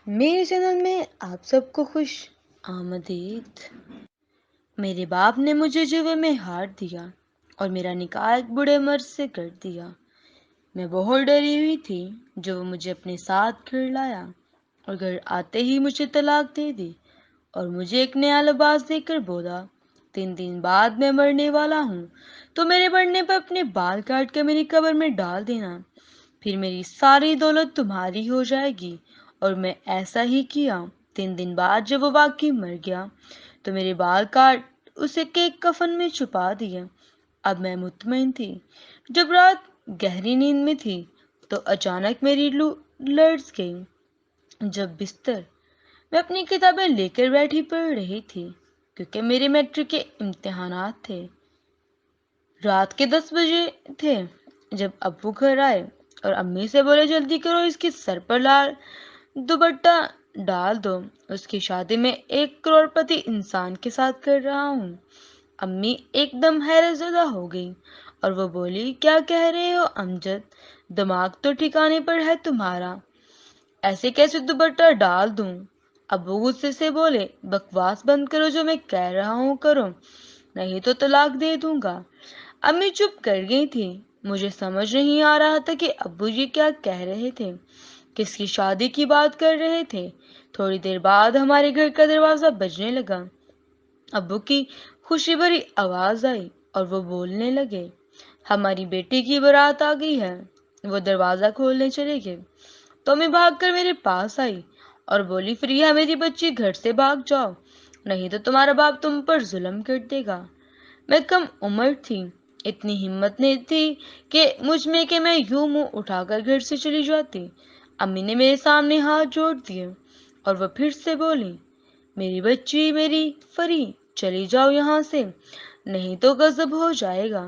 میرے چینل میں آپ سب کو خوش آمدید۔ میرے باپ نے مجھے جوے میں ہار دیا اور میرا نکاح ایک بوڑھے مرد سے کر دیا۔ میں بہت ڈری ہوئی تھی جو وہ مجھے اپنے ساتھ گھر لایا اور گھر آتے ہی مجھے طلاق دے دی اور مجھے ایک نیا لباس دے کر بولا 3 دن بعد میں مرنے والا ہوں، تو میرے مرنے پر اپنے بال کاٹ کے میری قبر میں ڈال دینا، پھر میری ساری دولت تمہاری ہو جائے گی۔ اور میں ایسا ہی کیا۔ 3 دن بعد جب وہ واقعی مر گیا تو میرے بال کاٹ اسے ایک کفن میں چھپا دیا۔ اب میں مطمئن تھی۔ جب رات گہری نیند میں تھی تو اچانک میری لرز گئی۔ جب بستر میں اپنی کتابیں لے کر بیٹھی پڑھ رہی تھی کیونکہ میرے میٹرک کے امتحانات تھے۔ رات کے 10 بجے تھے جب ابو گھر آئے اور امی سے بولے جلدی کرو، اس کے سر پر لال دوپٹہ ڈال دو، اس کی شادی میں ایک کروڑ پتی انسان کے ساتھ کر رہا ہوں۔ امی ایک دم حیرت زدہ ہو گئی اور وہ بولی کیا کہہ رہے ہو امجد، دماغ تو ٹھکانے پر ہے تمہارا، ایسے کیسے دوپٹہ ڈال دوں؟ ابو غصے سے بولے بکواس بند کرو، جو میں کہہ رہا ہوں کرو، نہیں تو طلاق دے دوں گا۔ امی چپ کر گئی تھی۔ مجھے سمجھ نہیں آ رہا تھا کہ ابو یہ کیا کہہ رہے تھے، کس کی شادی کی بات کر رہے تھے۔ تھوڑی دیر بعد ہمارے گھر کا دروازہ بجنے لگا۔ ابو کی خوشی بھری آواز آئی اور وہ بولنے لگے ہماری بیٹی کی بارات آ گئی ہے۔ وہ دروازہ کھولنے چلے گئے تو میں بھاگ کر میرے پاس آئی اور بولی فریحہ میری بچی گھر سے بھاگ جاؤ، نہیں تو تمہارا باپ تم پر ظلم کر دے گا۔ میں کم عمر تھی، اتنی ہمت نہیں تھی کہ مجھ میں کہ میں یوں منہ اٹھا کر گھر سے چلی جاتی۔ امی نے میرے سامنے ہاتھ جوڑ دیے اور وہ پھر سے بولی میری بچی، میری فری، چلی جاؤ یہاں سے، نہیں تو غضب ہو جائے گا۔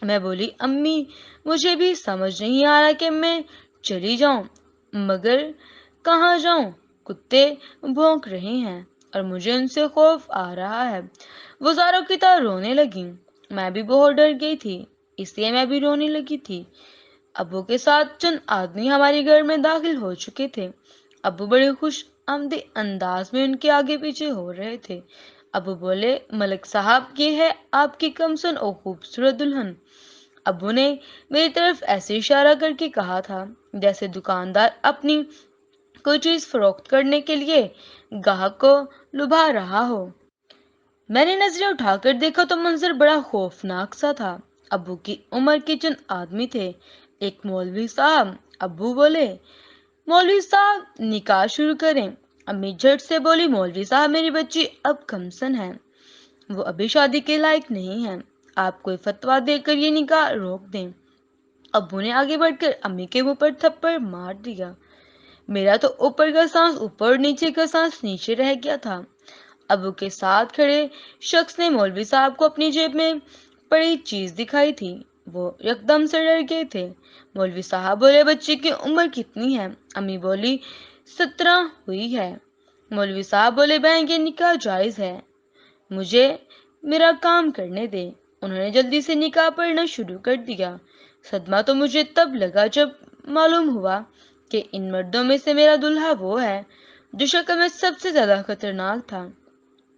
میں بولی امی مجھے بھی سمجھ نہیں آ رہا کہ میں چلی جاؤں، مگر کہاں جاؤں؟ کتے بھونک رہے ہیں اور مجھے ان سے خوف آ رہا ہے۔ وہ زاروں کی طرح رونے لگی۔ میں بھی بہت ڈر گئی تھی، اس لیے میں بھی رونے لگی تھی۔ ابو کے ساتھ چند آدمی ہمارے گھر میں داخل ہو چکے تھے۔ ابو بڑے خوش آمدید انداز میں ان کے آگے پیچھے ہو رہے تھے۔ ابو بولے ملک صاحب، یہ ہے آپ کی کمسن اور خوبصورت دلہن۔ ابو نے میری طرف ایسے اشارہ کر کے کہا تھا جیسے دکاندار اپنی کوئی چیز فروخت کرنے کے لیے گاہک کو لبھا رہا ہو۔ میں نے نظریں اٹھا کر دیکھا تو منظر بڑا خوفناک سا تھا۔ ابو کی عمر کے چند آدمی تھے، ایک مولوی صاحب۔ ابو بولے مولوی صاحب نکاح شروع کریں۔ امی جھٹ سے بولی مولوی صاحب میری بچی اب کمسن ہے، وہ ابھی شادی کے لائق نہیں ہے، آپ کوئی فتویٰ دے کر یہ نکاح روک دیں۔ ابو نے آگے بڑھ کر امی کے منہ پر تھپڑ مار دیا۔ میرا تو اوپر کا سانس اوپر اور نیچے کا سانس نیچے رہ گیا تھا۔ ابو کے ساتھ کھڑے شخص نے مولوی صاحب کو اپنی جیب میں پڑی چیز دکھائی تھی۔ وہ یکدم سے ڈر گئے تھے۔ مولوی صاحب بولے بچی کی عمر کتنی ہے؟ امی بولی 17 ہوئی ہے۔ مولوی صاحب بولے بہن یہ نکاح جائز ہے، مجھے میرا کام کرنے دے۔ انہوں نے جلدی سے نکاح پڑھنا شروع کر دیا۔ صدمہ تو مجھے تب لگا جب معلوم ہوا کہ ان مردوں میں سے میرا دلہا وہ ہے جو شکل میں سب سے زیادہ خطرناک تھا۔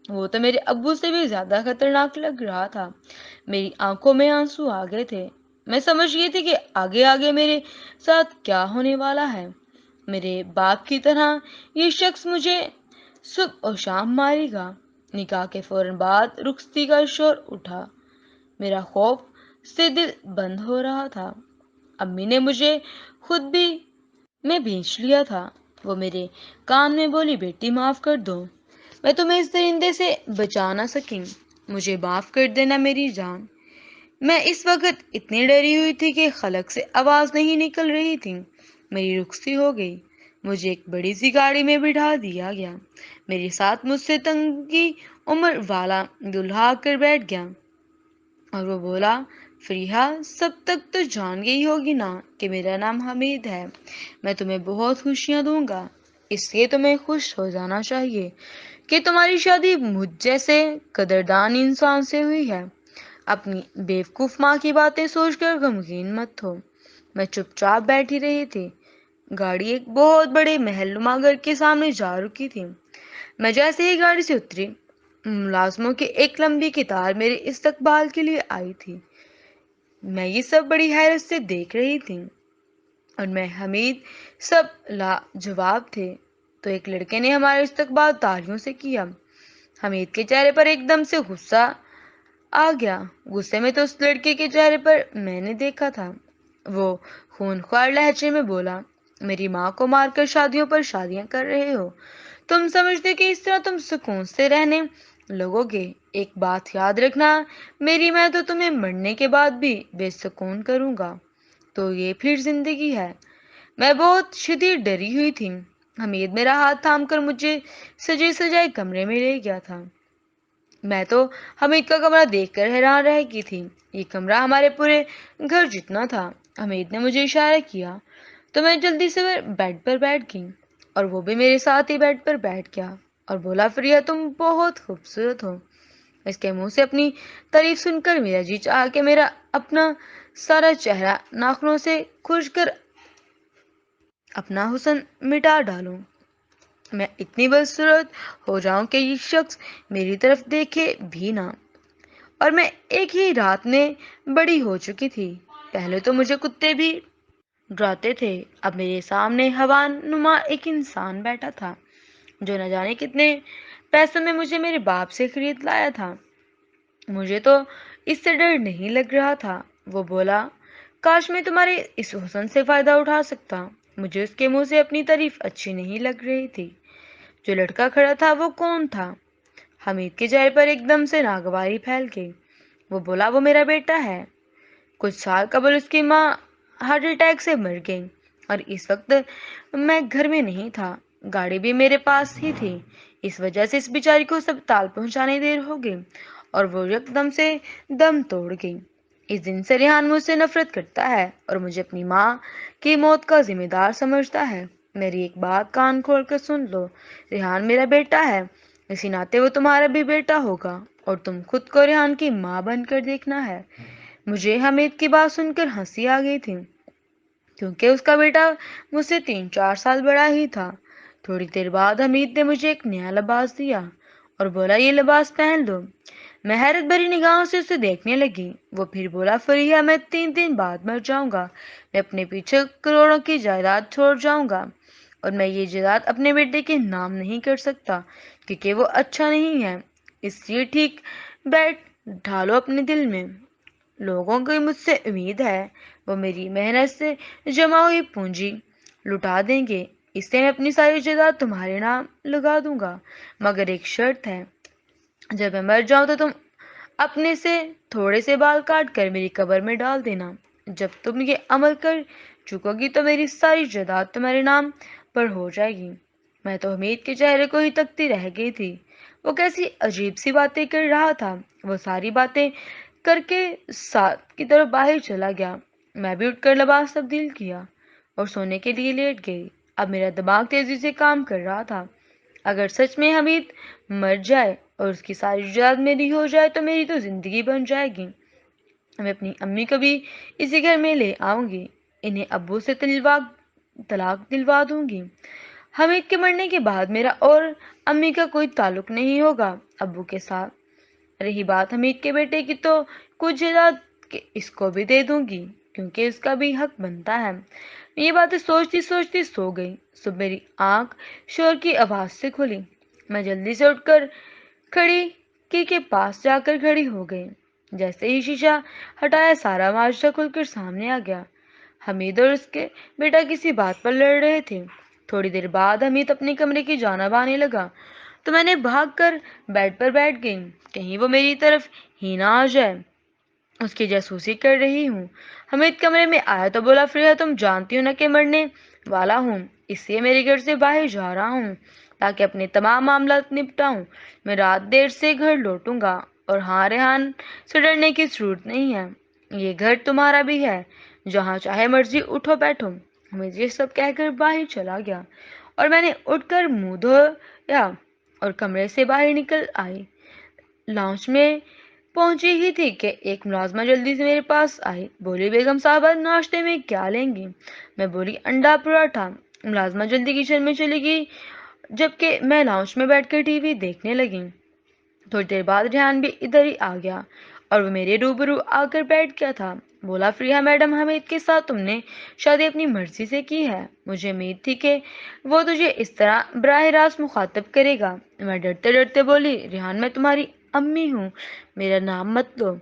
وہ تو میرے ابو سے بھی زیادہ خطرناک لگ رہا تھا۔ میری آنکھوں میں آنسو آ گئے تھے۔ میں سمجھ گئی تھی کہ آگے آگے میرے ساتھ کیا ہونے والا ہے۔ میرے باپ کی طرح یہ شخص مجھے صبح اور شام مارے گا۔ نکاح کے فوراً بعد رخصتی کا شور اٹھا۔ میرا خوف سے دل بند ہو رہا تھا۔ امی نے مجھے خود بھی میں بھینچ لیا تھا۔ وہ میرے کان میں بولی بیٹی معاف کر دو، میں تمہیں اس درندے سے بچا نہ سکی، مجھے معاف کر دینا میری جان۔ میں اس وقت اتنی ڈری ہوئی تھی کہ حلق سے آواز نہیں نکل رہی تھی۔ میری رخصتی ہو گئی، مجھے ایک بڑی سی گاڑی میں بٹھا دیا گیا۔ میرے ساتھ مجھ سے تنگی عمر والا دلہا آ کر بیٹھ گیا اور وہ بولا فریحہ سب تک تو جان گئی ہوگی نا کہ میرا نام حمید ہے، میں تمہیں بہت خوشیاں دوں گا، اس لیے تمہیں خوش ہو جانا چاہیے کہ تمہاری شادی مجھ جیسے قدردان انسان سے ہوئی ہے۔ اپنی بیوقوف ماں کی باتیں سوچ کر غمگین مت ہو۔ میں چپ چاپ بیٹھی رہی تھی۔ گاڑی ایک بہت بڑے محل نما گھر کے سامنے جا رکی تھی۔ میں جیسے ہی گاڑی سے اتری، ملازموں کی ایک لمبی قطار میرے استقبال کے لیے آئی تھی۔ میں یہ سب بڑی حیرت سے دیکھ رہی تھی اور میں حمید سب لاجواب تھے۔ تو ایک لڑکے نے ہمارا استقبال تالیوں سے کیا۔ حمید کے چہرے پر ایک دم سے غصہ آ گیا۔ غصے میں تو اس لڑکے کے چہرے پر میں نے دیکھا تھا۔ وہ خونخوار لہجے میں بولا، میری ماں کو مار کر شادیوں پر شادیاں کر رہے ہو؟ تم سمجھتے کہ اس طرح تم سکون سے رہنے لگو گے؟ ایک بات یاد رکھنا، میری میں تو تمہیں مرنے کے بعد بھی بے سکون کروں گا۔ تو یہ پھر زندگی ہے؟ میں بہت شدید ڈری ہوئی تھی۔ حمید میرا ہاتھ تھام کر مجھے سجے سجائے کمرے میں لے گیا تھا۔ میں تو حمید کا کمرہ دیکھ کر حیران رہ گئی تھی۔ یہ کمرہ ہمارے پورے گھر جتنا تھا۔ حمید نے مجھے اشارہ کیا تو میں جلدی سے بیڈ پر بیٹھ گئی اور وہ بھی میرے ساتھ ہی بیڈ پر بیٹھ گیا اور بولا، فریہ تم بہت خوبصورت ہو۔ اس کے منہ سے اپنی تعریف سن کر میرا جی چاہا کہ میرا اپنا سارا چہرہ ناخنوں سے کھرچ کر اپنا حسن مٹا ڈالوں۔ میں اتنی بدصورت ہو جاؤں کہ یہ شخص میری طرف دیکھے بھی نہ۔ اور میں ایک ہی رات میں بڑی ہو چکی تھی۔ پہلے تو مجھے کتے بھی ڈراتے تھے، اب میرے سامنے حیوان نما ایک انسان بیٹھا تھا جو نہ جانے کتنے پیسوں میں مجھے میرے باپ سے خرید لایا تھا۔ مجھے تو اس سے ڈر نہیں لگ رہا تھا۔ وہ بولا، کاش میں تمہارے اس حسن سے فائدہ اٹھا سکتا۔ مجھے اس کے منہ سے اپنی تعریف اچھی نہیں لگ رہی تھی۔ جو لڑکا کھڑا تھا وہ کون تھا؟ حمید کے چہرے پر ایک دم سے ناگواری پھیل گئی۔ وہ بولا، وہ میرا بیٹا ہے۔ کچھ سال قبل اس کی ماں ہارٹ اٹیک سے مر گئی اور اس وقت میں گھر میں نہیں تھا۔ گاڑی بھی میرے پاس ہی تھی۔ اس وجہ سے اس بیچاری کو اسپتال پہنچانے دیر ہو گئی اور وہ ایک دم سے دم توڑ گئی۔ اس دن سے ریحان مجھ سے نفرت کرتا ہے اور مجھے اپنی ماں کی موت کا ذمہ دار سمجھتا ہے۔ میری ایک بات کان کھول کر سن لو، ریحان میرا بیٹا ہے، اسی ناطے وہ تمہارا بھی بیٹا ہوگا اور تم خود کو ریحان کی ماں بن کر دیکھنا ہے۔ مجھے حمید کی بات سن کر ہنسی آ گئی تھی کیونکہ اس کا بیٹا مجھ سے 3-4 سال بڑا ہی تھا۔ تھوڑی دیر بعد حمید نے مجھے ایک نیا لباس دیا اور بولا، یہ لباس پہن لو۔ میں حیرت بھری نگاہوں سے اسے دیکھنے لگی۔ وہ پھر بولا، فریہ میں 3 دن بعد مر جاؤں گا۔ میں اپنے پیچھے کروڑوں کی جائیداد چھوڑ جاؤں گا اور میں یہ جائیداد اپنے بیٹے کے نام نہیں کر سکتا کیونکہ وہ اچھا نہیں ہے۔ اس لیے ٹھیک بیٹھ ڈھالو اپنے دل میں، لوگوں کی مجھ سے امید ہے وہ میری محنت سے جمع ہوئی پونجی لٹا دیں گے۔ اس سے میں اپنی ساری جائیداد تمہارے نام لگا دوں گا، مگر ایک شرط ہے، جب میں مر جاؤں تو تم اپنے سے تھوڑے سے بال کاٹ کر میری قبر میں ڈال دینا۔ جب تم یہ عمل کر چکو گی تو میری ساری جائیداد تمہارے نام پر ہو جائے گی۔ میں تو حمید کے چہرے کو ہی تکتی رہ گئی تھی۔ وہ کیسی عجیب سی باتیں کر رہا تھا۔ وہ ساری باتیں کر کے ساتھ کی طرف باہر چلا گیا۔ میں بھی اٹھ کر لباس تبدیل کیا اور سونے کے لیے لیٹ گئی۔ اب میرا دماغ تیزی سے کام کر رہا تھا۔ اگر سچ میں حمید مر جائے اور اس کی ساری جائیداد میری ہو جائے تو میری تو زندگی بن جائے گی۔ میں اپنی امی کو بھی اسی گھر میں لے آؤں گی، انہیں ابو سے طلاق دلوا دوں گی۔ حمید کے مرنے کے بعد میرا اور امی کا کوئی تعلق نہیں ہوگا ابو کے ساتھ۔ رہی بات حمید کے بیٹے کی تو کچھ جائیداد اس کو بھی دے دوں گی کیونکہ اس کا بھی حق بنتا ہے۔ یہ باتیں سوچتی سوچتی سو گئی۔ صبح میری آنکھ شور کی آواز سے کھلی۔ میں جلدی سے اٹھ کر کھڑکی کے پاس جا کر کھڑی ہو گئی۔ جیسے ہی شیشہ ہٹایا سارا معاشرہ کھل کر سامنے آ گیا۔ حمید اور اس کے بیٹا کسی بات پر لڑ رہے تھے۔ تھوڑی دیر بعد حمید اپنے کمرے کی جانب آنے لگا تو میں نے بھاگ کر بیڈ پر بیٹھ گئی، کہیں وہ میری طرف ہی نہ آ جائے۔ اس کی جاسوسی کر رہی ہوں۔ حمید کمرے میں آیا تو بولا، فریہ تم جانتی ہو نا کہ مرنے والا ہوں، اس لیے میرے گھر سے باہر جا رہا ہوں تاکہ اپنے تمام معاملات نپٹاؤں۔ میں رات دیر سے گھر لوٹوں گا اور ہاں، ریحان سے ڈرنے کی ضرورت نہیں ہے، یہ گھر تمہارا بھی ہے، جہاں چاہے مرضی اٹھو بیٹھو۔ حمید یہ سب کہہ کر باہر چلا گیا اور میں نے اٹھ کر منہ دھویا اور کمرے سے باہر نکل آئی۔ لاؤنج میں پہنچی ہی تھی کہ ایک ملازمہ جلدی سے میرے پاس آئی، بولی بیگم صاحبہ ناشتے میں کیا لیں گی؟ میں بولی انڈا پراٹھا۔ ملازمہ جلدی کچن میں چلی گئی جبکہ میں لاؤنج میں بیٹھ کر ٹی وی دیکھنے لگی۔ تھوڑی دیر بعد ریحان بھی ادھر ہی آ گیا اور وہ میرے روبرو آ کر بیٹھ گیا تھا۔ بولا فریحہ میڈم، حمید کے ساتھ تم نے شادی اپنی مرضی سے کی ہے؟ مجھے امید تھی کہ وہ تجھے اس طرح براہ راست مخاطب کرے گا۔ میں ڈرتے ڈرتے بولی، ریحان میں تمہاری امی ہوں، میرا نام مت لو۔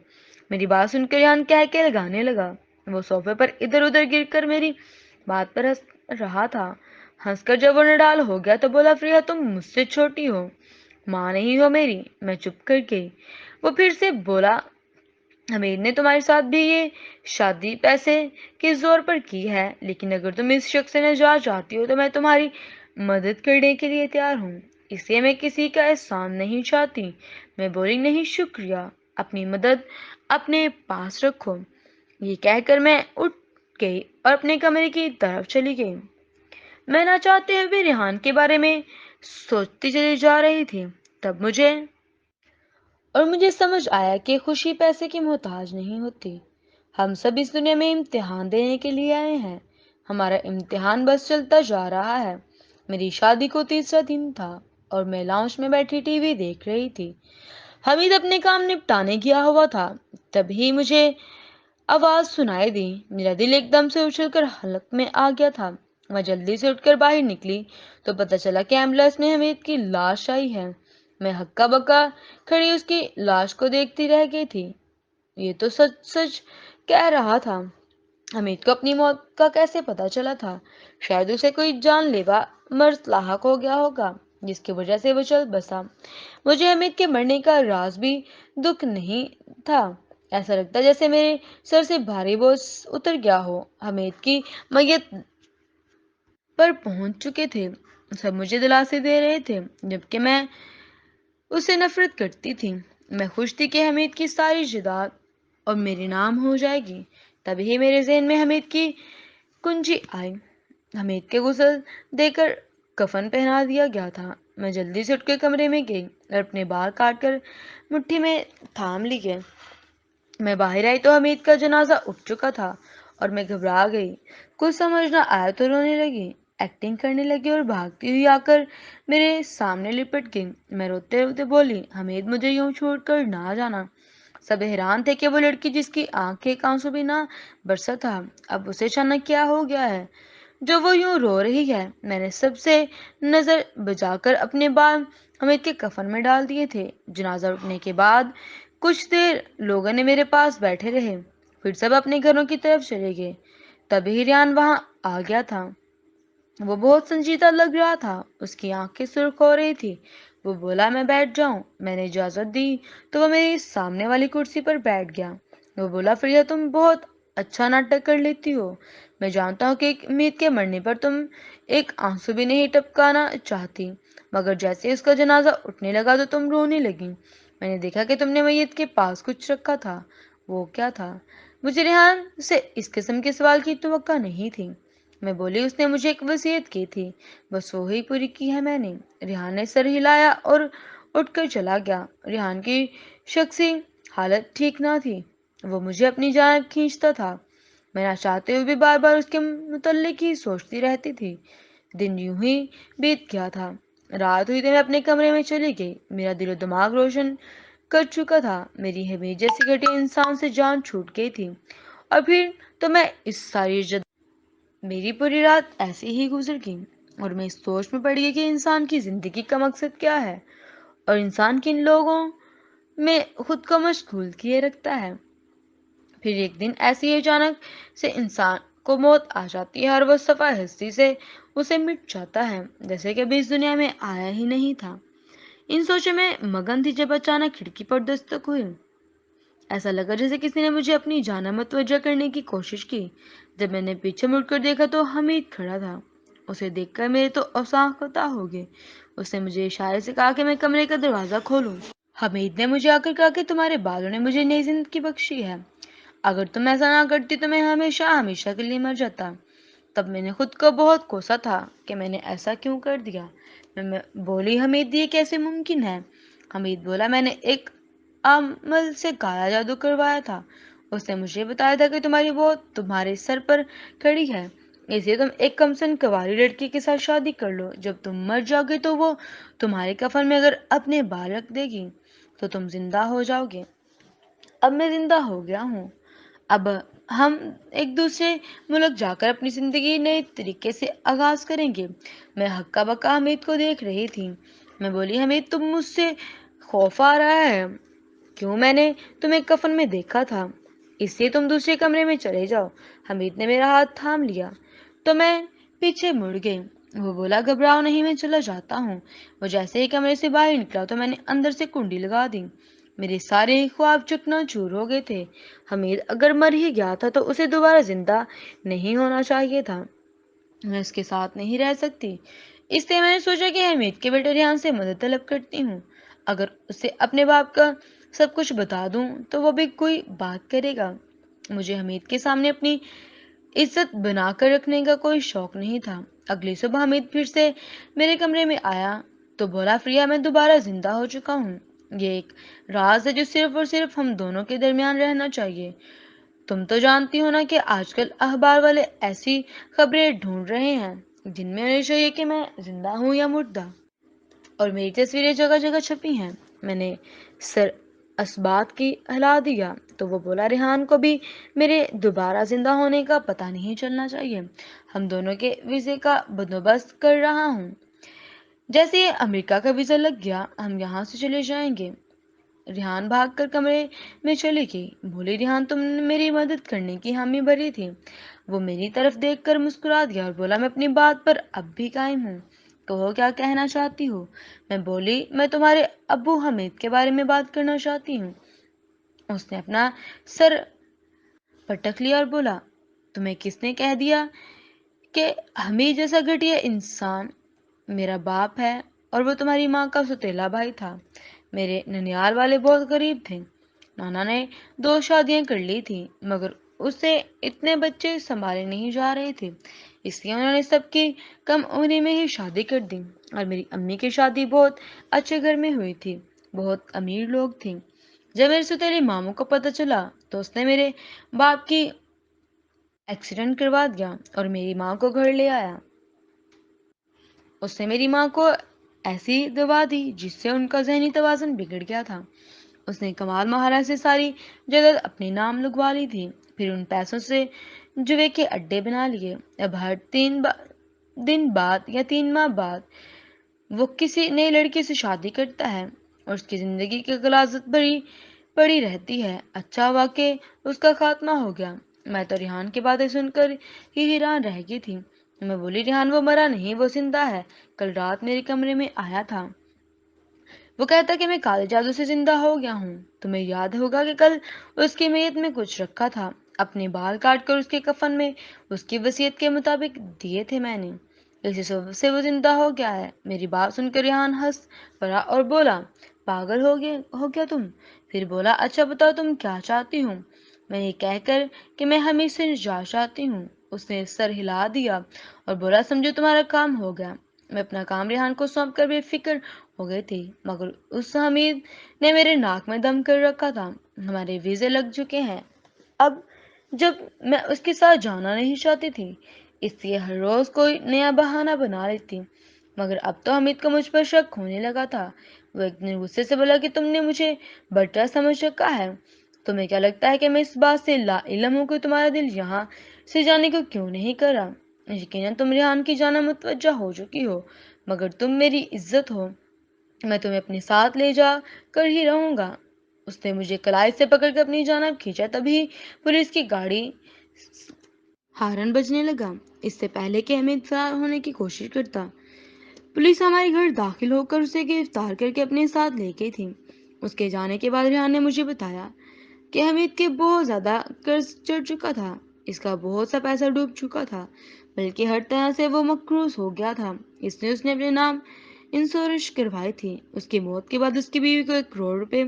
میری بات سن کر ریحان کہہ کے لگانے لگا۔ وہ صوفے پر ادھر ادھر گر کر میری بات پر ہنس رہا تھا۔ ہنس کر جب وہ نڈال ہو گیا تو بولا، فریحہ تم مجھ سے چھوٹی ہو، ماں نہیں ہو میری۔ میں چپ کر گئی۔ وہ پھر سے بولا، حمید نے تمہارے ساتھ بھی یہ شادی پیسے کے زور پر کی ہے، لیکن اگر تم اس شخص سے نجات چاہتی ہو تو میں تمہاری مدد کرنے کے لیے تیار ہوں، اس لیے میں کسی کا احسان نہیں چاہتی۔ میں بولی، نہیں شکریہ، اپنی مدد اپنے پاس رکھو۔ یہ کہہ کر میں اٹھ گئی اور اپنے کمرے کی طرف چلی گئی۔ میں نہ چاہتے ہوئے بھی ریحان کے بارے میں سوچتی چلی جا رہی تھی۔ تب مجھے سمجھ آیا کہ خوشی پیسے کی محتاج نہیں ہوتی۔ ہم سب اس دنیا میں امتحان دینے کے لیے آئے ہیں، ہمارا امتحان بس چلتا جا رہا ہے۔ میری شادی کو تیسرا دن تھا اور میں لاؤنج میں بیٹھی ٹی وی دیکھ رہی تھی۔ حمید اپنے کام نپٹانے گیا ہوا تھا، تبھی مجھے آواز سنائی دی۔ میرا دل ایک دم سے اچھل کر حلق میں آ گیا تھا۔ میں جلدی سے اٹھ کر باہر نکلی تو پتہ چلا کہ ایمبولینس میں حمید کی لاش آئی ہے۔ میں ہکا بکا کھڑی اس کی لاش کو دیکھتی رہ گئی تھی۔ یہ تو سچ سچ کہہ رہا تھا۔ حمید کو اپنی موت کا کیسے پتا چلا تھا؟ شاید اسے کوئی جان لیوا مرض لاحق ہو گیا ہوگا جس کی وجہ سے وہ چل بسا۔ مجھے حمید کے مرنے کا راز بھی دکھ نہیں تھا۔ ایسا لگتا جیسے میرے سر سے بھاری بوجھ اتر گیا ہو۔ حمید کی میت پر پہنچ چکے تھے، سب مجھے دلاسے دے رہے تھے جبکہ میں اسے نفرت کرتی تھی۔ میں خوش تھی کہ حمید کی ساری جائیداد اور میرے نام ہو جائے گی۔ تبھی میرے ذہن میں حمید کی کنجی آئی۔ حمید کے غسل دے کر کفن پہنا دیا گیا تھا۔ میں جلدی سے اٹھ کے کمرے میں گئی اور اپنے بال کاٹ کر مٹھی میں تھام لیے۔ میں باہر آئی تو حمید کا جنازہ اٹھ چکا تھا اور میں گھبرا گئی۔ کچھ سمجھ نہ آیا تو رونے لگی، ایکٹنگ کرنے لگی اور بھاگتی ہوئی آ کر میرے سامنے لپٹ گئی۔ میں روتے روتے بولی، حمید مجھے یوں چھوڑ کر نہ جانا۔ سب حیران تھے کہ وہ لڑکی جس کی آنکھ ایک آنسو بھی نہ برسا تھا، اب اسے اچانک کیا ہو گیا ہے جو وہ یوں رو رہی ہے۔ میں نے سب سے نظر بچا کر اپنے بال حمید کے کفن میں ڈال دیے تھے۔ جنازہ اٹھنے کے بعد کچھ دیر لوگوں نے میرے پاس بیٹھے رہے، پھر سب اپنے گھروں کی طرف چلے گئے۔ تبھی ریحان وہاں آ گیا تھا۔ وہ بہت سنجیدہ لگ رہا تھا، اس کی آنکھیں سرخ ہو رہی تھی۔ وہ بولا، میں بیٹھ جاؤں؟ میں نے اجازت دی تو وہ میری سامنے والی کرسی پر بیٹھ گیا۔ وہ بولا، فریحہ تم بہت اچھا ناٹک کر لیتی ہو۔ میں جانتا ہوں کہ امید کے مرنے پر تم ایک آنسو بھی نہیں ٹپکانا چاہتی، مگر جیسے اس کا جنازہ اٹھنے لگا تو تم رونے لگی۔ میں نے دیکھا کہ تم نے میت کے پاس کچھ رکھا تھا، وہ کیا تھا؟ مجھے ریحان سے اس قسم کے سوال کی توقع نہیں تھی۔ میں بولی، اس نے مجھے ایک وصیت کی تھی، بس وہی پوری کی ہے میں نے۔ ریحان نے سر ہلایا اور اٹھ کر چلا گیا۔ ریحان کی شخصی حالت ٹھیک نہ تھی، وہ مجھے اپنی جانب کھینچتا تھا۔ میں نہ چاہتے ہوئے بھی بار بار اس کے متعلق ہی سوچتی رہتی تھی۔ دن یوں ہی بیت گیا تھا۔ رات ہوئی تو میں اپنے کمرے میں چلی گئی۔ میرا دل و دماغ روشن کر چکا تھا، میری حمید جیسی گھٹیا انسان سے جان چھوٹ گئی تھی، اور پھر تو میں اس ساری میری پوری رات ایسے ہی گزر گئی اور میں اس سوچ میں پڑ گئی کہ انسان کی زندگی کا مقصد کیا ہے اور انسان کن لوگوں میں خود کو مشغول کیے رکھتا ہے۔ پھر ایک دن ایسے ہی اچانک سے انسان کو موت آ جاتی ہے اور وہ صفحہ ہستی سے اسے مٹ جاتا ہے جیسے کہ ابھی اس دنیا میں آیا ہی نہیں تھا۔ ان سوچوں میں مگن تھی جب اچانک کھڑکی پر دستک ہوئی۔ ایسا لگا جیسے کسی نے مجھے اپنی جانب متوجہ کرنے کی کوشش کی۔ جب میں نے پیچھے مڑ کر دیکھا تو حمید کھڑا تھا۔ اسے دیکھ کر میرے تو اعصاب ختم ہو گئے۔ اس نے مجھے اشارے سے کہا کہ میں کمرے کا دروازہ کھولوں۔ حمید نے مجھے آ کر کہا کہ تمہارے بالوں نے مجھے نئی زندگی بخشی ہے، اگر تم ایسا نہ کرتی تو میں ہمیشہ ہمیشہ کے لیے مر جاتا۔ تب میں نے خود کو بہت کوسا تھا کہ میں نے ایسا کیوں کر دیا۔ میں بولی، حمید یہ کیسے ممکن ہے؟ حمید بولا، میں نے ایک عمل سے کالا جادو کروایا تھا۔ اس نے مجھے بتایا تھا کہ تمہاری وہ تمہارے سر پر کھڑی ہے، اس لیے تم ایک کمسن کنواری لڑکی کے ساتھ شادی کر لو۔ جب تم مر جاؤ گے تو وہ تمہارے کفن میں اگر اپنے بال رکھ دے گی تو تم زندہ ہو جاؤ گے۔ اب میں زندہ ہو گیا ہوں، اب ہم ایک دوسرے ملک جا کر اپنی زندگی نئے طریقے سے آغاز کریں گے۔ میں ہکا بکا حمید کو دیکھ رہی تھی۔ میں بولی، حمید تم مجھ سے خوف آ رہا ہے؟ کیوں؟ میں نے تمہیں کفن میں دیکھا تھا، اس لیے تم دوسرے کمرے میں چلے جاؤ۔ حمید نے میرا ہاتھ تھام لیا تو میں پیچھے مڑ گئی۔ وہ بولا، گھبراؤ نہیں، میں چلا جاتا ہوں۔ وہ جیسے ہی کمرے سے باہر نکلا تو میں نے اندر سے کنڈی لگا دی۔ میرے سارے خواب چکنا چور ہو گئے تھے۔ حمید اگر مر ہی گیا تھا تو اسے دوبارہ زندہ نہیں ہونا چاہیے تھا۔ میں اس کے ساتھ نہیں رہ سکتی، اس لیے میں نے سوچا کہ حمید کے بیٹے ریحان سے مدد طلب کرتی ہوں۔ اگر اسے اپنے باپ کا سب کچھ بتا دوں تو وہ بھی کوئی بات کرے گا۔ مجھے حمید کے سامنے اپنی عزت بنا کر رکھنے کا کوئی شوق نہیں تھا۔ اگلی صبح حمید پھر سے میرے کمرے میں آیا تو بولا، فریہ میں دوبارہ زندہ ہو چکا ہوں۔ یہ ایک راز ہے جو صرف اور صرف ہم دونوں کے درمیان رہنا چاہیے۔ تم تو جانتی ہو نا کہ آج کل اخبار والے ایسی خبریں ڈھونڈ رہے ہیں جن میں ہونی چاہیے کہ میں زندہ ہوں یا مردہ، اور میری تصویریں جگہ جگہ چھپی ہیں۔ میں نے سر اسبات کی ہلا دیا تو وہ بولا، ریحان کو بھی میرے دوبارہ زندہ ہونے کا پتہ نہیں چلنا چاہیے۔ ہم دونوں کے ویزے کا بندوبست کر رہا ہوں، جیسے ہی امریکہ کا ویزا لگ گیا ہم یہاں سے چلے جائیں گے۔ ریحان بھاگ کر کمرے میں چلی گئی۔ بولی، ریحان تم نے میری مدد کرنے کی حامی بھری تھی۔ وہ میری طرف دیکھ کر مسکرا دیا اور بولا، میں اپنی بات پر اب بھی قائم ہوں، کہو کیا کہنا چاہتی ہو؟ میں بولی، میں تمہارے ابو حمید کے بارے میں بات کرنا چاہتی ہوں۔ اس نے اپنا سر پٹک لیا اور بولا، تمہیں کس نے کہہ دیا کہ حمید جیسا گھٹیا انسان میرا باپ ہے اور وہ تمہاری ماں کا سوتیلا بھائی تھا؟ میرے ننیال والے بہت غریب تھے، نانا نے 2 شادیاں کر لی تھی مگر اس سے اتنے بچے سنبھالے نہیں جا رہے تھے، اس لیے انہوں نے سب کی کم عمری میں ہی شادی کر دی، اور میری امی کی شادی بہت اچھے گھر میں ہوئی تھی، بہت امیر لوگ تھے۔ جب میرے سوتیلے ماموں کو پتہ چلا تو اس نے میرے باپ کی ایکسیڈنٹ کروا دیا اور میری ماں کو گھر لے آیا۔ اس نے میری ماں کو ایسی دوا دی جس سے ان کا ذہنی توازن بگڑ گیا تھا۔ اس نے کمال مہارا سے ساری جائیداد اپنے نام لگوا لی تھی، پھر ان پیسوں سے جوے کے اڈے بنا لیے۔ اب ہر 3 دن بعد یا 3 ماہ بعد وہ کسی نئی لڑکی سے شادی کرتا ہے اور اس کی زندگی کی غلاظت بھری پڑی رہتی ہے۔ اچھا ہوا کہ اس کا خاتمہ ہو گیا۔ میں تو ریحان کی باتیں سن کر ہی حیران رہ گئی تھی۔ میں بولی، ریحان وہ مرا نہیں، وہ زندہ ہے، کل رات میرے کمرے میں آیا تھا، وہ کہتا کہ میں کالے جادو سے زندہ ہو گیا ہوں۔ تمہیں یاد ہوگا کہ کل اس کی میت میں کچھ رکھا تھا، اپنے بال کاٹ کر اس کے کفن میں اس کی وصیت کے مطابق دیے تھے میں نے، اسی سبب سے وہ زندہ ہو گیا ہے۔ میری بات سن کر ریحان ہنس پڑا اور بولا، پاگل ہو گیا تم؟ پھر بولا، اچھا بتاؤ تم کیا چاہتی ہوں؟ میں یہ کہہ کر کہ میں حمید سے نجات چاہتی ہوں، اس نے سر ہلا دیا اور بولا، سمجھو تمہارا کام ہو گیا۔ میں اپنا کام ریحان کو سونپ کر بے فکر ہو گئی تھی، مگر اس حمید نے میرے ناک میں دم کر رکھا تھا۔ ہمارے ویزے لگ چکے ہیں اب، جب میں اس کے ساتھ جانا نہیں چاہتی تھی، اس لیے ہر روز کوئی نیا بہانہ بنا لیتی، مگر اب تو حمید کو مجھ پر شک ہونے لگا تھا۔ وہ ایک دن غصے سے بولا کہ تم نے مجھے برٹر سمجھ رکھا ہے، تمہیں کیا لگتا ہے کہ میں اس بات سے لا علم ہوں کہ تمہارا دل یہاں سے جانے کو کیوں نہیں کر رہا؟ یقیناً تم ریحان کی جانب متوجہ ہو چکی ہو، مگر تم میری عزت ہو، میں تمہیں اپنے ساتھ لے جا کر ہی رہوں گا۔ اس نے مجھے کلائی سے پکڑ کر اپنی جانب کھینچا، تبھی پولیس کی گاڑی ہارن بجنے لگا، اس سے پہلے کہ حمید فرار ہونے کی کوشش کرتا۔ پولیس ہمارے گھر داخل ہو کر اسے گرفتار کر کے اپنے ساتھ لے گئی تھی۔ اس کے جانے کے بعد ریحان نے مجھے بتایا کہ حمید کے بہت زیادہ قرض چڑھ چکا تھا، اس کا بہت سا پیسہ ڈوب چکا تھا، بلکہ ہر طرح سے وہ مقروض ہو گیا تھا، اس نے اپنے نام انشورنس کروائی تھی۔ اس کی موت کے بعد اس کی بیوی کو 1 کروڑ روپے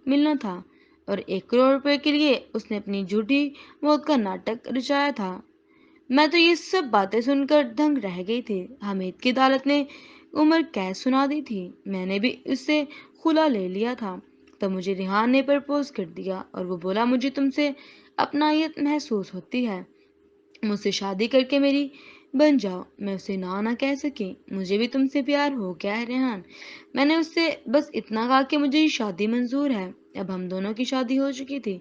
ملنا تھا، اور 1 کروڑ روپے کے لیے اس نے اپنی جھوٹی موت کا ناٹک رچایا تھا۔ میں تو یہ سب باتیں سن کر دنگ رہ گئی تھی۔ حمید کی عدالت نے عمر قید سنا دی تھی، میں نے بھی اس سے خلا لے لیا تھا، تب مجھے ریحان نے پرپوز کر دیا اور وہ بولا مجھے تم سے اپنائیت محسوس ہوتی ہے، مجھ سے شادی کر کے میری بن جاؤ۔ میں اسے نہ کہہ سکی۔ مجھے بھی تم سے پیار ہو گیا ہے ریحان۔ میں نے اس سے بس اتنا کہا کہ مجھے یہ شادی منظور ہے۔ اب ہم دونوں کی شادی ہو چکی تھی۔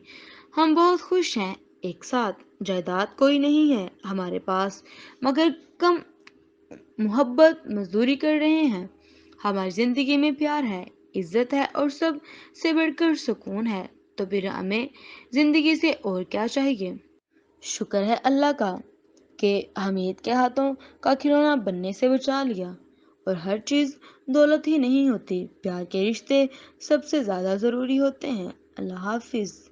ہم بہت خوش ہیں ایک ساتھ۔ جائیداد کوئی نہیں ہے ہمارے پاس، مگر کم محبت مزدوری کر رہے ہیں۔ ہماری زندگی میں پیار ہے، عزت ہے اور سب سے بڑھ کر سکون ہے۔ تو پھر ہمیں زندگی سے اور کیا چاہیے؟ شکر ہے اللہ کا کہ حمید کے ہاتھوں کا کھلونا بننے سے بچا لیا۔ اور ہر چیز دولت ہی نہیں ہوتی، پیار کے رشتے سب سے زیادہ ضروری ہوتے ہیں۔ اللہ حافظ۔